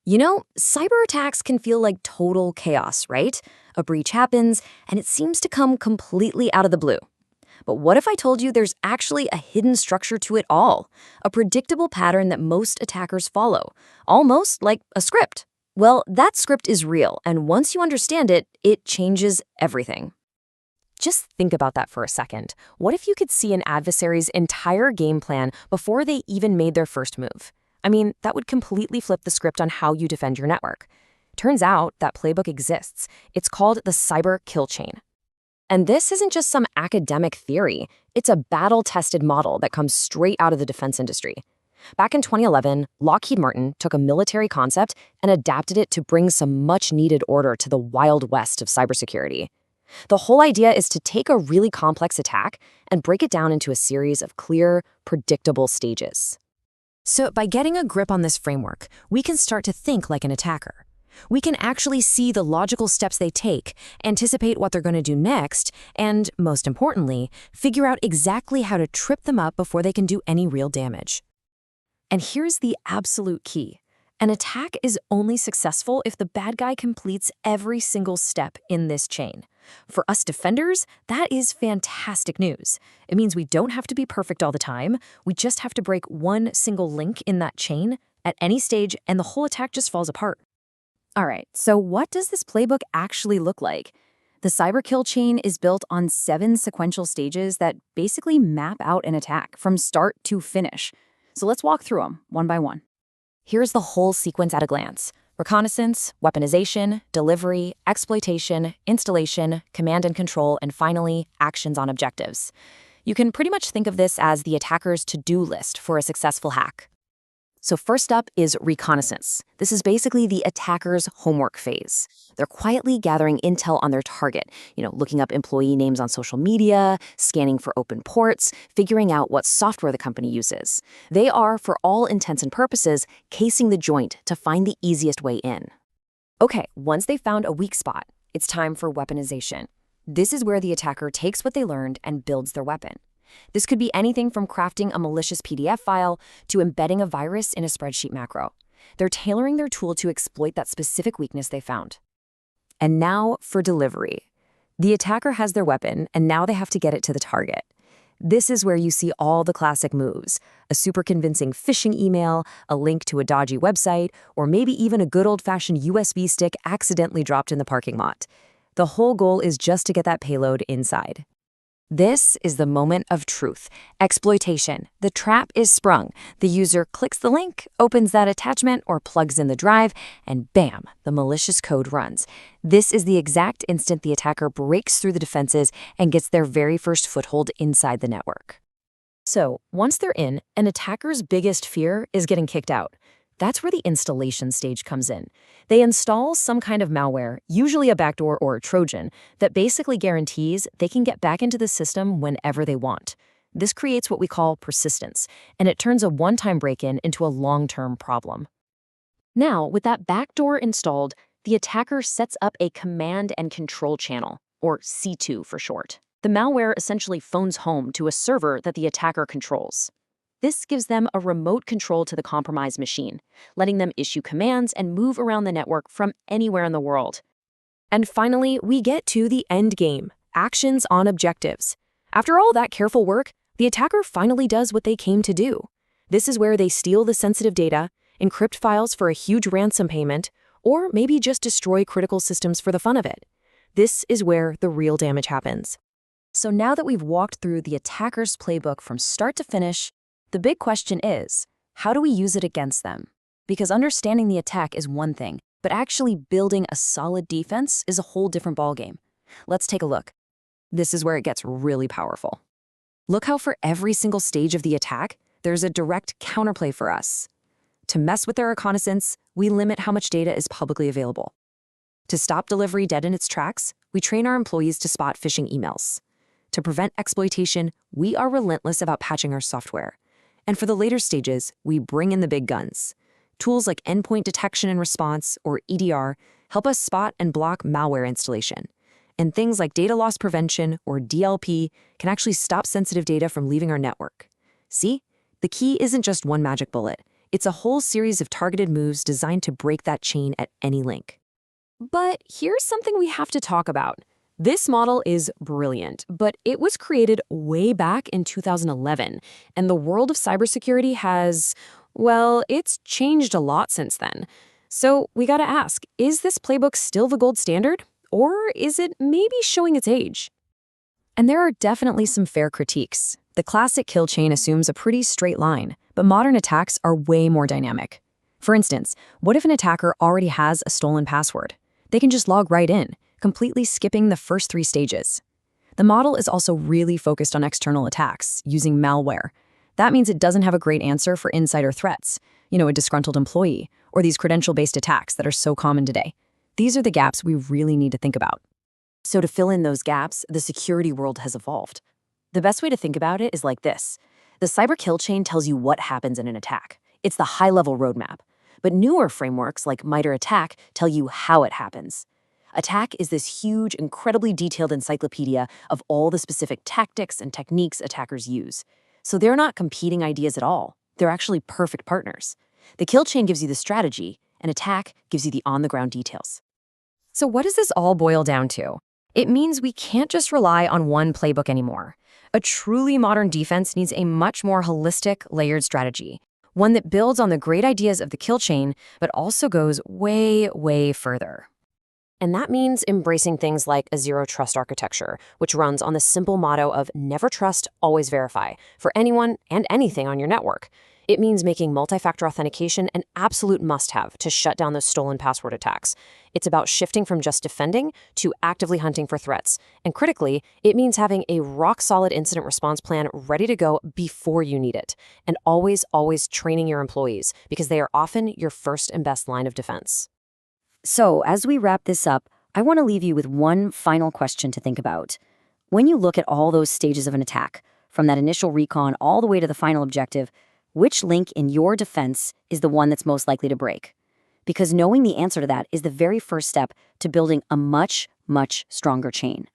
Cyber attacks can feel like total chaos, right? A breach happens, and it seems to come completely out of the blue. But what if I told you there's actually a hidden structure to it all? A predictable pattern that most attackers follow, almost like a script. Well, that script is real, and once you understand it, it changes everything. Just think about that for a second. What if you could see an adversary's entire game plan before they even made their first move? I mean, that would completely flip the script on how you defend your network. Turns out that playbook exists. It's called the cyber kill chain. And this isn't just some academic theory. It's a battle-tested model that comes straight out of the defense industry. Back in 2011, Lockheed Martin took a military concept and adapted it to bring some much-needed order to the Wild West of cybersecurity. The whole idea is to take a really complex attack and break it down into a series of clear, predictable stages. So by getting a grip on this framework, we can start to think like an attacker. We can actually see the logical steps they take, anticipate what they're going to do next, and, most importantly, figure out exactly how to trip them up before they can do any real damage. And here's the absolute key. An attack is only successful if the bad guy completes every single step in this chain. For us defenders, that is fantastic news. It means we don't have to be perfect all the time. We just have to break one single link in that chain at any stage, and the whole attack just falls apart. All right, so what does this playbook actually look like? The cyber kill chain is built on 7 sequential stages that basically map out an attack from start to finish. So let's walk through them one by one. Here's the whole sequence at a glance. Reconnaissance, weaponization, delivery, exploitation, installation, command and control, and finally, actions on objectives. You can pretty much think of this as the attacker's to-do list for a successful hack. So first up is reconnaissance. This is basically the attacker's homework phase. They're quietly gathering intel on their target, looking up employee names on social media, scanning for open ports, figuring out what software the company uses. They are, for all intents and purposes, casing the joint to find the easiest way in. Okay, once they've found a weak spot, it's time for weaponization. This is where the attacker takes what they learned and builds their weapon. This could be anything from crafting a malicious PDF file to embedding a virus in a spreadsheet macro. They're tailoring their tool to exploit that specific weakness they found. And now for delivery. The attacker has their weapon, and now they have to get it to the target. This is where you see all the classic moves: a super convincing phishing email, a link to a dodgy website, or maybe even a good old-fashioned USB stick accidentally dropped in the parking lot. The whole goal is just to get that payload inside. This is the moment of truth. Exploitation. The trap is sprung. The user clicks the link, opens that attachment, or plugs in the drive, and bam, the malicious code runs. This is the exact instant the attacker breaks through the defenses and gets their very first foothold inside the network. So, once they're in, an attacker's biggest fear is getting kicked out. That's where the installation stage comes in. They install some kind of malware, usually a backdoor or a Trojan, that basically guarantees they can get back into the system whenever they want. This creates what we call persistence, and it turns a one-time break-in into a long-term problem. Now, with that backdoor installed, the attacker sets up a command and control channel, or C2 for short. The malware essentially phones home to a server that the attacker controls. This gives them a remote control to the compromised machine, letting them issue commands and move around the network from anywhere in the world. And finally, we get to the end game: actions on objectives. After all that careful work, the attacker finally does what they came to do. This is where they steal the sensitive data, encrypt files for a huge ransom payment, or maybe just destroy critical systems for the fun of it. This is where the real damage happens. So now that we've walked through the attacker's playbook from start to finish, the big question is, how do we use it against them? Because understanding the attack is one thing, but actually building a solid defense is a whole different ballgame. Let's take a look. This is where it gets really powerful. Look how for every single stage of the attack, there's a direct counterplay for us. To mess with their reconnaissance, we limit how much data is publicly available. To stop delivery dead in its tracks, we train our employees to spot phishing emails. To prevent exploitation, we are relentless about patching our software. And for the later stages, we bring in the big guns. Tools like endpoint detection and response, or EDR, help us spot and block malware installation. And things like data loss prevention, or DLP, can actually stop sensitive data from leaving our network. See? The key isn't just one magic bullet. It's a whole series of targeted moves designed to break that chain at any link. But here's something we have to talk about. This model is brilliant, but it was created way back in 2011, and the world of cybersecurity has, well, it's changed a lot since then. So we gotta ask, is this playbook still the gold standard? Or is it maybe showing its age? And there are definitely some fair critiques. The classic kill chain assumes a pretty straight line, but modern attacks are way more dynamic. For instance, what if an attacker already has a stolen password? They can just log right in, completely skipping the first 3 stages. The model is also really focused on external attacks, using malware. That means it doesn't have a great answer for insider threats, a disgruntled employee, or these credential-based attacks that are so common today. These are the gaps we really need to think about. So to fill in those gaps, the security world has evolved. The best way to think about it is like this. The cyber kill chain tells you what happens in an attack. It's the high-level roadmap. But newer frameworks like MITRE ATT&CK tell you how it happens. ATT&CK is this huge, incredibly detailed encyclopedia of all the specific tactics and techniques attackers use. So they're not competing ideas at all. They're actually perfect partners. The kill chain gives you the strategy, and ATT&CK gives you the on-the-ground details. So what does this all boil down to? It means we can't just rely on one playbook anymore. A truly modern defense needs a much more holistic, layered strategy, one that builds on the great ideas of the kill chain, but also goes way, way further. And that means embracing things like a zero-trust architecture, which runs on the simple motto of never trust, always verify, for anyone and anything on your network. It means making multi-factor authentication an absolute must-have to shut down those stolen password attacks. It's about shifting from just defending to actively hunting for threats. And critically, it means having a rock-solid incident response plan ready to go before you need it. And always, always training your employees, because they are often your first and best line of defense. So, as we wrap this up, I want to leave you with one final question to think about. When you look at all those stages of an attack, from that initial recon all the way to the final objective, which link in your defense is the one that's most likely to break? Because knowing the answer to that is the very first step to building a much, much stronger chain.